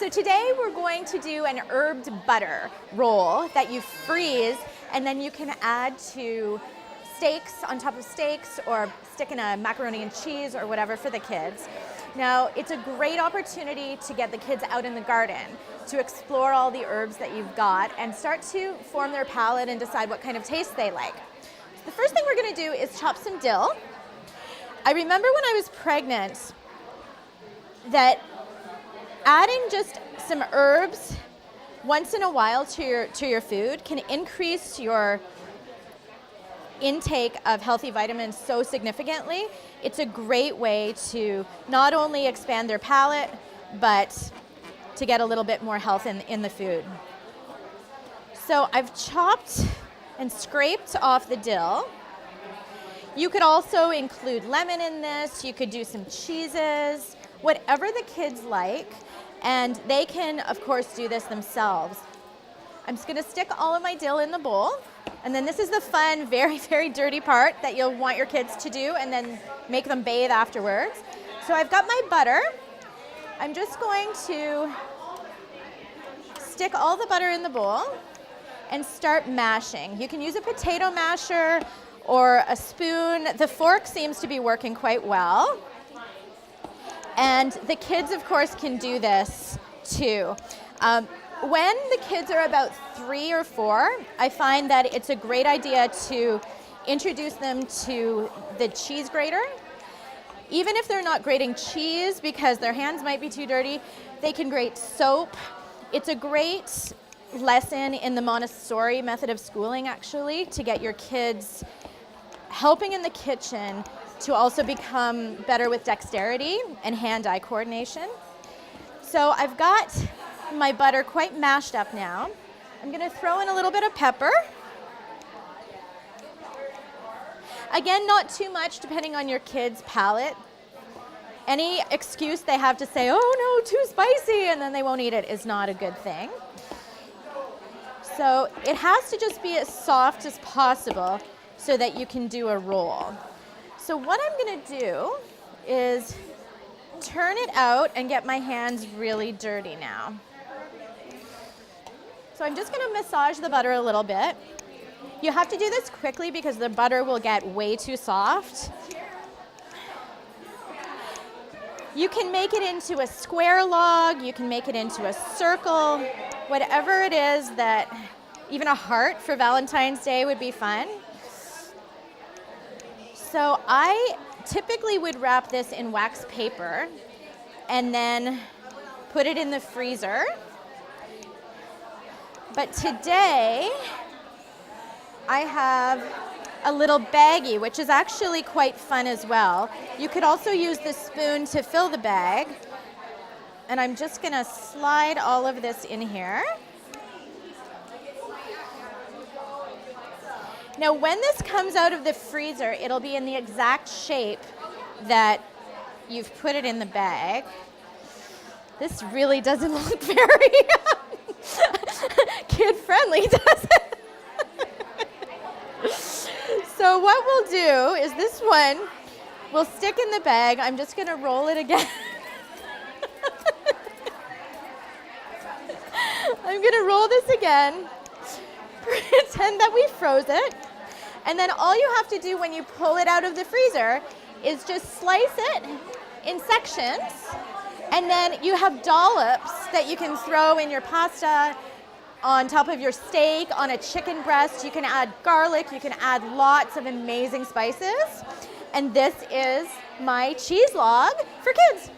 So today we're going to do an herbed butter roll that you freeze and then you can add to steaks, on top of steaks, or stick in a macaroni and cheese or whatever for the kids. Now, it's a great opportunity to get the kids out in the garden, to explore all the herbs that you've got and start to form their palate and decide what kind of taste they like. The first thing we're going to do is chop some dill. I remember when I was pregnant that adding just some herbs once in a while to your food can increase your intake of healthy vitamins so significantly. It's a great way to not only expand their palate, but to get a little bit more health in the food. So I've chopped and scraped off the dill. You could also include lemon in this. You could do some cheeses, whatever the kids like, and they can, of course, do this themselves. I'm just gonna stick all of my dill in the bowl, and then this is the fun, very, very dirty part that you'll want your kids to do and then make them bathe afterwards. So I've got my butter. I'm just going to stick all the butter in the bowl and start mashing. You can use a potato masher or a spoon. The fork seems to be working quite well. And the kids, of course, can do this too. When the kids are about 3 or 4, I find that it's a great idea to introduce them to the cheese grater. Even if they're not grating cheese because their hands might be too dirty, they can grate soap. It's a great lesson in the Montessori method of schooling, actually, to get your kids helping in the kitchen to also become better with dexterity and hand-eye coordination. So I've got my butter quite mashed up now. I'm gonna throw in a little bit of pepper. Again, not too much depending on your kid's palate. Any excuse they have to say, oh no, too spicy, and then they won't eat it is not a good thing. So it has to just be as soft as possible so that you can do a roll. So what I'm gonna do is turn it out and get my hands really dirty now. So I'm just gonna massage the butter a little bit. You have to do this quickly because the butter will get way too soft. You can make it into a square log, you can make it into a circle, whatever it is that, even a heart for Valentine's Day would be fun. So I typically would wrap this in wax paper and then put it in the freezer. But today, I have a little baggie, which is actually quite fun as well. You could also use the spoon to fill the bag. And I'm just gonna slide all of this in here. Now, when this comes out of the freezer, it'll be in the exact shape that you've put it in the bag. This really doesn't look very kid-friendly, does it? So what we'll do is this one will stick in the bag. I'm just gonna roll it again. I'm gonna roll this again, pretend that we froze it, and then all you have to do when you pull it out of the freezer is just slice it in sections, and then you have dollops that you can throw in your pasta, on top of your steak, on a chicken breast. You can add garlic, you can add lots of amazing spices, and this is my cheese log for kids.